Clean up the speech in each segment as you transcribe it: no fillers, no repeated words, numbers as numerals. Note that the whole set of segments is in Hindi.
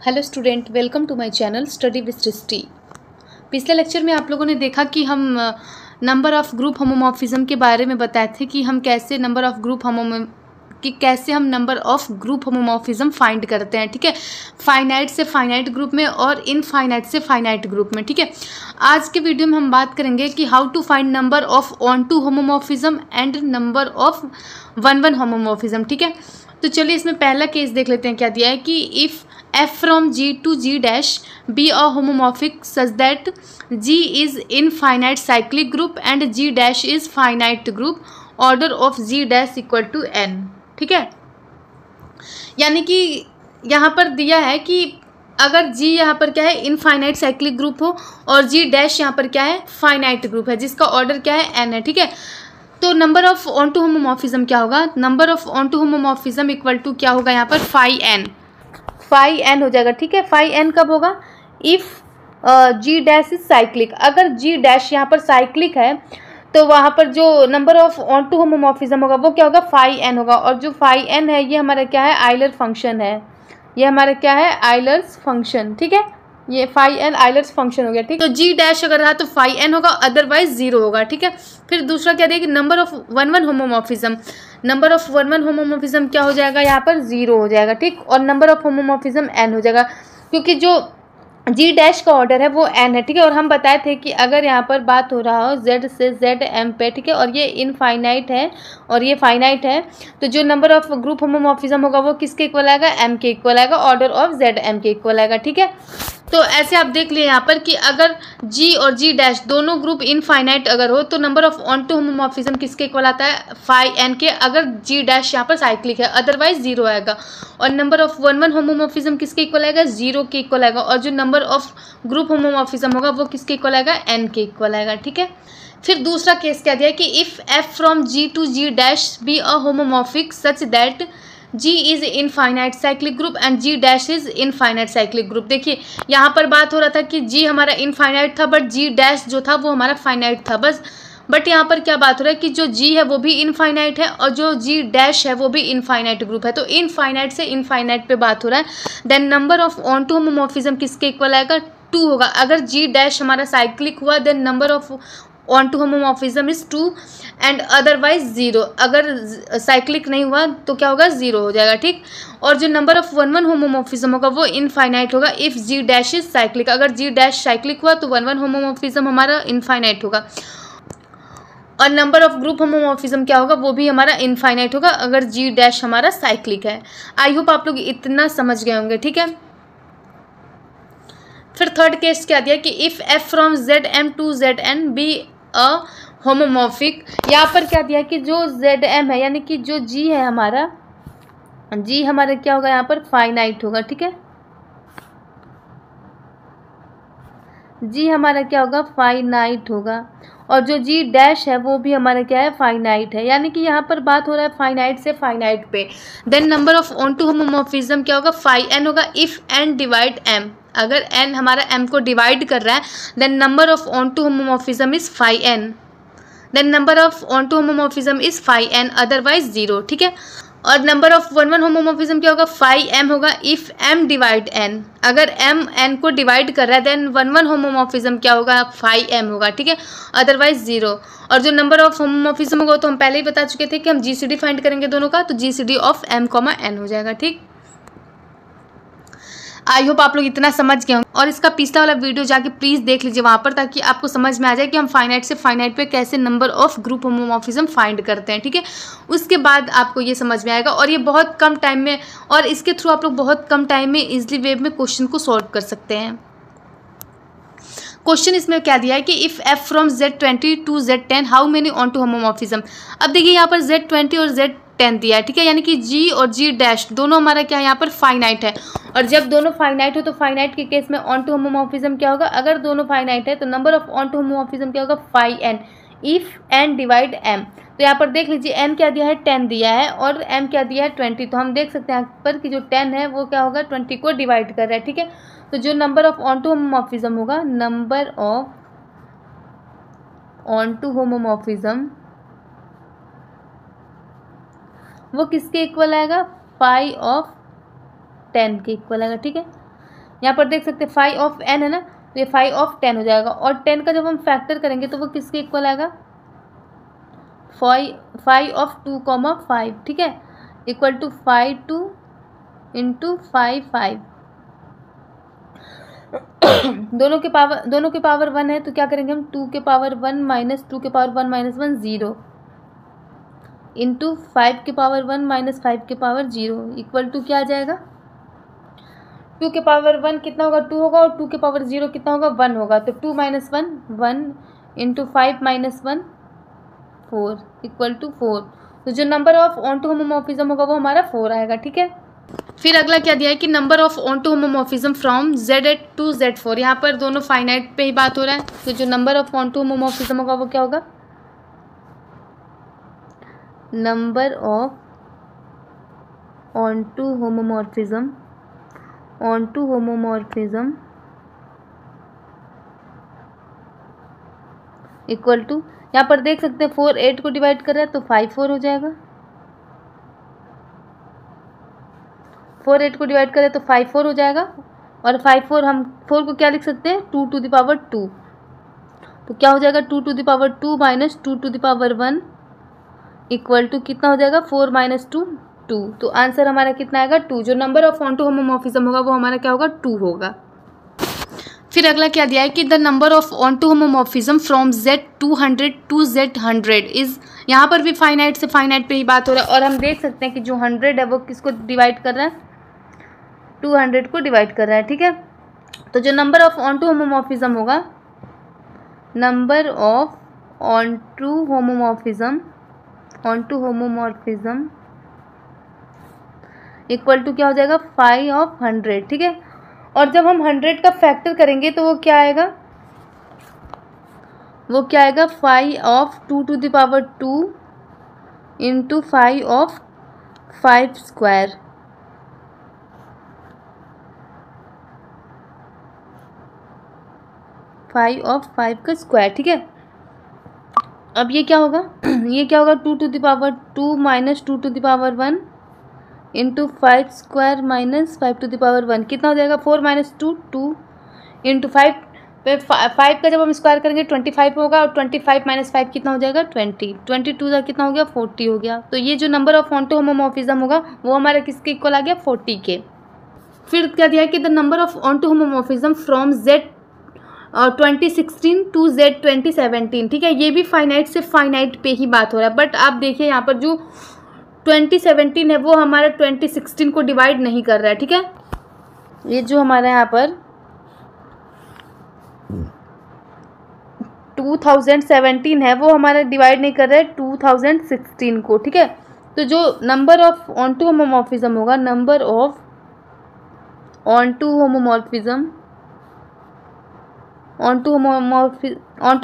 Hello student, welcome to my channel study with Srishti. पिछले लेक्चर में आप लोगों ने देखा कि हम नंबर ऑफ़ ग्रुप होमोमॉर्फिज्म के बारे में बताए थे कि हम कैसे number of group homomorphism find करते हैं। ठीक है, फाइनाइट से फाइनाइट ग्रुप में और इनफाइनाइट से फाइनाइट ग्रुप में। ठीक है, आज के वीडियो में हम बात करेंगे कि how to find number of onto homomorphism and number of one homomorphism. ठीक है, तो चलिए इसमें पहला केस देख लेते हैं। क्या दिया है कि if f from G to G dash be a homomorphic such that G is infinite cyclic group and G dash is finite group, order of G dash equal to n। ठीक है, यानी कि यहाँ पर दिया है कि अगर G यहाँ पर क्या है, इनफाइनाइट साइक्लिक ग्रुप हो और G डैश यहाँ पर क्या है, फाइनाइट ग्रुप है जिसका ऑर्डर क्या है, n है। ठीक है, तो number of onto homomorphism क्या होगा, number of onto homomorphism equal to क्या होगा यहाँ पर, फाई एन हो जाएगा। ठीक है, फाई एन कब होगा, if G dash is cyclic. अगर जी डैश यहाँ पर साइक्लिक है तो वहाँ पर जो number of onto homomorphism होगा वो क्या होगा, फाई एन होगा। और जो फाई एन है ये हमारा क्या है, आइलर फंक्शन है। ये हमारा क्या है, आइलर्स फंक्शन। ठीक है, ये फाई एन आइलर्स फंक्शन हो गया। ठीक, तो जी डैश अगर रहा तो फाई एन होगा, अदरवाइज जीरो होगा। ठीक है, फिर दूसरा क्या देगा, number of one homomorphism. Number of one homomorphism क्या हो जाएगा, यहाँ पर जीरो हो जाएगा। ठीक, और नंबर ऑफ होमोमॉर्फिज्म एन हो जाएगा क्योंकि जो जी डैश का ऑर्डर है वो एन है। ठीक है, और हम बताए थे कि अगर यहाँ पर बात हो रहा हो जेड से जेड एम पे, ठीक है, और ये इनफाइनाइट है और ये फाइनाइट है, तो जो नंबर ऑफ ग्रुप होमोमॉर्फिज्म होगा वो किसके इक्वल आएगा, एम के इक्वल आएगा, ऑर्डर ऑफ जेड एम के इक्वल आएगा। ठीक है, तो ऐसे आप देख लिए यहाँ पर कि अगर जी और जी डैश दोनों ग्रुप इनफाइनाइट अगर हो तो number of onto homomorphism किसके इक्वल आता है, फाई एन के, अगर जी डैश यहाँ पर साइक्लिक है, अदरवाइज जीरो आएगा। और नंबर ऑफ वन होमोमॉर्फिज्म किसके इक्वल आएगा, जीरो के इक्वल आएगा। और जो नंबर ऑफ ग्रुप होमोमॉर्फिज्म होगा वो किसके इक्वल आएगा, एन के इक्वल आएगा। ठीक है, फिर दूसरा केस क्या दिया है कि if f from G to G dash be a homomorphic such that G is infinite cyclic group and G dash is infinite cyclic group. देखिए यहाँ पर बात हो रहा था कि G हमारा इनफाइनाइट था बट G डैश जो था वो हमारा फाइनाइट था बस। बट यहाँ पर क्या बात हो रहा है कि जो G है वो भी इनफाइनाइट है और जो G डैश है वो भी इनफाइनाइट ग्रुप है। तो इनफाइनाइट से इनफाइनाइट पे बात हो रहा है। Then number of onto homomorphism किसके इक्वल आएगा, 2 होगा। अगर G डैश हमारा साइक्लिक हुआ then number of onto homomorphism is 2 and otherwise zero. अगर साइक्लिक नहीं हुआ तो क्या होगा, जीरो हो जाएगा। ठीक, और जो नंबर ऑफ वन होमोमॉर्फिज्म होगा वो इनफाइनाइट होगा if G dash is cyclic. अगर जी डैश साइक्लिक हुआ तो वन होमोमॉर्फिज्म हमारा इनफाइनाइट होगा। और नंबर ऑफ ग्रुप होमोमॉर्फिज्म क्या होगा, वो भी हमारा इनफाइनाइट होगा अगर जी डैश हमारा साइक्लिक है। आई होप आप लोग इतना समझ गए होंगे। ठीक है, फिर थर्ड केस क्या दिया कि if f from Z M to Z N be a homomorphic. यहाँ पर क्या दिया है कि जो जेड एम है यानी कि जो जी है हमारा, जी हमारा क्या होगा यहाँ पर, फाइनाइट होगा। ठीक है, जी हमारा क्या होगा, फाइनाइट होगा। और जो जी डैश है वो भी हमारा क्या है, फाइनाइट है। यानी कि यहाँ पर बात हो रहा है फाइनाइट से फाइनाइट पे। Then number of onto homomorphism क्या होगा, फाई एन होगा इफ़ एन डिवाइड एम। अगर एन हमारा एम को डिवाइड कर रहा है then number of onto homomorphism is phi n. Then number of onto homomorphism is phi n, otherwise zero. ठीक है, और नंबर ऑफ वन होमोमॉर्फिज्म क्या होगा, फाई एम होगा इफ एम डिवाइड एन। अगर एम एन को डिवाइड कर रहा है देन वन होमोमॉर्फिज्म क्या होगा, फाई एम होगा। ठीक है, अदरवाइज जीरो। और जो नंबर ऑफ होमोमॉर्फिज्म होगा तो हम पहले ही बता चुके थे कि हम जीसीडी फाइंड करेंगे दोनों का, तो GCD of m comma n हो जाएगा। ठीक, आई होप आप लोग इतना समझ गए होंगे। और इसका पिछला वाला वीडियो जाके प्लीज़ देख लीजिए वहाँ पर, ताकि आपको समझ में आ जाए कि हम फाइनाइट से फाइनाइट पे कैसे number of group homomorphism find करते हैं। ठीक है, उसके बाद आपको ये समझ में आएगा और ये बहुत कम टाइम में, और इसके थ्रू आप लोग बहुत कम टाइम में इजली वे में क्वेश्चन को सॉल्व कर सकते हैं। क्वेश्चन इसमें क्या दिया है कि if f from Z20 to Z10 how many onto homomorphism. अब देखिए यहाँ पर Z20 और Z10 दिया है। ठीक है, यानी कि G और G डैश दोनों हमारा क्या है, यहाँ पर फाइनाइट है। और जब दोनों फाइनाइट हो तो फाइनाइट के केस में ऑन टू होमोमॉर्फिज्म क्या होगा, अगर दोनों फाइनाइट है तो number of onto homomorphism क्या होगा, phi n if n divide m. तो यहाँ पर देख लीजिए एन क्या दिया है, 10 दिया है और एम क्या दिया है, 20। तो हम देख सकते हैं यहाँ पर कि जो 10 है वो क्या होगा, 20 को डिवाइड कर रहा है। ठीक है, तो जो number of onto homomorphism होगा, number of onto homomorphism वो किसके इक्वल आएगा, फाई ऑफ 10 के इक्वल आएगा। ठीक है, यहाँ पर देख सकते हैं फाइव ऑफ एन है ना, तो ये 5 ऑफ 10 हो जाएगा। और 10 का जब हम फैक्टर करेंगे तो वो किसके इक्वल आएगा, 5 ऑफ 2 कॉमा 5, ठीक है, इक्वल टू 5 2 इंटू 5 दोनों के पावर 1 है, तो क्या करेंगे हम, 2 के पावर 1 माइनस 2 के पावर 1 माइनस 1 0 इंटू 5 के पावर 1 माइनस 5 के पावर 0 इक्वल टू क्या आ जाएगा, 2 के पावर 1 कितना होगा, 2 होगा, और 2 के पावर 0 कितना होगा, 1 होगा। तो 2 minus 1 1 into 5 minus 1 4 equal to 4। तो जो नंबर ऑफ ऑनटू होमोमॉर्फिज्म होगा वो हमारा 4 आएगा, ठीक है। फिर अगला क्या दिया है कि number of onto homomorphism from Z8 to Z4। यहाँ पर दोनों फाइनाइट पे ही बात हो रहा है, तो जो नंबर ऑफ ऑनटू होमोमॉर्फिज्म होगा वो क्या होगा, number of onto homomorphism equal to, यहाँ पर देख सकते हैं 4 8 को डिवाइड कर रहा है तो 5 4 हो जाएगा, 4 8 को डिवाइड करें तो 5 4 हो जाएगा। और 5 4 हम 4 को क्या लिख सकते हैं, 2 टू द पावर 2, तो क्या हो जाएगा 2 to the power 2 minus 2 to the power 1 equal to कितना हो जाएगा 4 माइनस 2 2। तो आंसर हमारा कितना आएगा 2। जो नंबर ऑफ ऑनटू होमोमॉर्फिज्म होगा वो हमारा क्या होगा 2 होगा। फिर अगला क्या दिया है कि the number of onto homomorphism from Z200 to Z100 is, यहाँ पर भी फाइनाइट से फाइनाइट पे ही बात हो रहा है। और हम देख सकते हैं कि जो 100 है वो किसको डिवाइड कर रहा है, 200 को डिवाइड कर रहा है, ठीक है। तो जो नंबर ऑफ ऑनटू होमोमॉर्फिज्म होगा, number of onto homomorphism equal to क्या हो जाएगा 5 ऑफ 100, ठीक है। और जब हम 100 का फैक्टर करेंगे तो वो क्या आएगा, 5 of 2 to the power 2 into 5 of 5 square, 5 of 5 का स्क्वायर, ठीक है। अब ये क्या होगा ये क्या होगा 2 to the power 2 minus 2 to the power 1 into 5 square minus 5 to the power 1 कितना हो जाएगा 4 माइनस 2 2 इंटू 5 पे 5 का जब हम स्क्वायर करेंगे 25 होगा, और 25 माइनस 5 कितना हो जाएगा 20, 22 का कितना हो गया 40 हो गया। तो ये जो नंबर ऑफ ऑनटू होमोमॉर्फिज्म होगा वो हमारा किसके इक्वल आ गया 40 के। फिर क्या दिया है कि the number of onto homomorphism from Z2016 to Z2017, ठीक है। ये भी फाइनाइट से फाइनाइट पे ही बात हो रहा है, बट आप देखिए यहाँ पर जो 2017 है वो हमारा 2016 को डिवाइड नहीं कर रहा है, ठीक है। ये जो हमारा यहाँ पर 2017 है वो हमारा डिवाइड नहीं कर रहा है 2016 को, ठीक है। तो जो नंबर ऑफ ऑनटू होमोमॉर्फिज्म होगा, नंबर ऑफ ऑनटू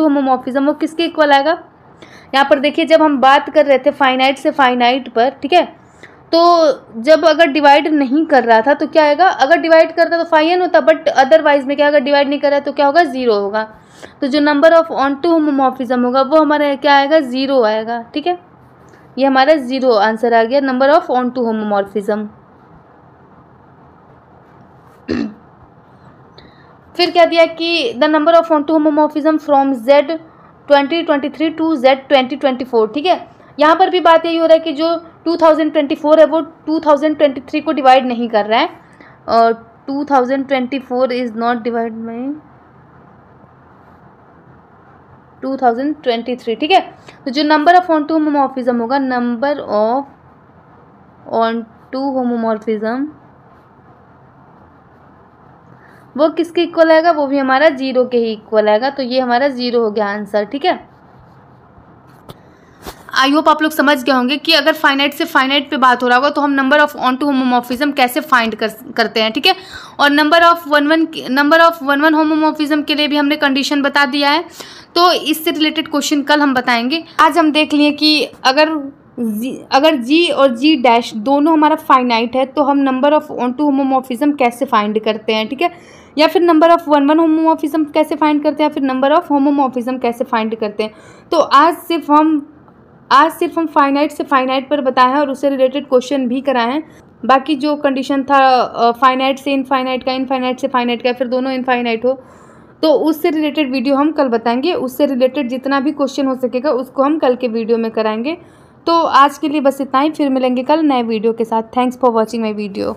होमोमॉर्फिज्म वो किसके इक्वल आएगा, यहाँ पर देखिए जब हम बात कर रहे थे फाइनाइट से फाइनाइट पर, ठीक है, तो जब अगर डिवाइड नहीं कर रहा था तो क्या आएगा, अगर डिवाइड करता तो 5n होता, बट अदरवाइज में क्या, अगर डिवाइड नहीं कर रहा है तो क्या होगा 0 होगा। तो जो नंबर ऑफ ऑनटू होमोमॉर्फिज्म होगा वो हमारा क्या आएगा 0 आएगा, ठीक है। ये हमारा 0 आंसर आ गया नंबर ऑफ ऑनटू होमोमॉर्फिज्म। फिर क्या दिया कि the number of onto homomorphism from Z2023 to Z2024, ठीक है। यहाँ पर भी बात यही हो रहा है कि जो 2024 है वो 2023 को डिवाइड नहीं कर रहा है, और 2024 इज नॉट डिवाइड बाई 2023, ठीक है। तो जो नंबर ऑफ ऑनटू होमोमॉर्फिज्म होगा, नंबर ऑफ ऑनटू होमोमॉर्फिज्म वो किसके इक्वल आएगा, वो भी हमारा 0 के ही इक्वल आएगा। तो ये हमारा 0 हो गया आंसर, ठीक है। आई होप आप लोग समझ गए होंगे कि अगर फाइनाइट से फाइनाइट पे बात हो रहा होगा तो हम नंबर ऑफ ऑनटू होमोमॉर्फिज्म कैसे फाइंड करते हैं, ठीक है। और नंबर ऑफ वन होमोमॉर्फिज्म के लिए भी हमने कंडीशन बता दिया है, तो इससे रिलेटेड क्वेश्चन कल हम बताएंगे। आज हम देख लिए कि अगर G और G डैश दोनों हमारा फाइनाइट है तो हम नंबर ऑफ ऑनटू होमोमॉर्फिज्म कैसे फाइंड करते हैं, ठीक है, या फिर नंबर ऑफ वन होमोमॉर्फिज्म कैसे फाइंड करते हैं, या फिर नंबर ऑफ होमोमॉर्फिज्म कैसे फाइंड करते हैं। तो आज सिर्फ हम आज सिर्फ हम फाइनाइट से फाइनाइट पर बताए हैं और उससे रिलेटेड क्वेश्चन भी कराए हैं। बाकी जो कंडीशन था फाइनाइट से इनफाइनाइट का, इनफाइनाइट से फाइनाइट का, फिर दोनों इनफाइनाइट हो, तो उससे रिलेटेड वीडियो हम कल बताएंगे। उससे रिलेटेड जितना भी क्वेश्चन हो सकेगा उसको हम कल के वीडियो में कराएंगे। तो आज के लिए बस इतना ही, फिर मिलेंगे कल नए वीडियो के साथ। Thanks for watching my video.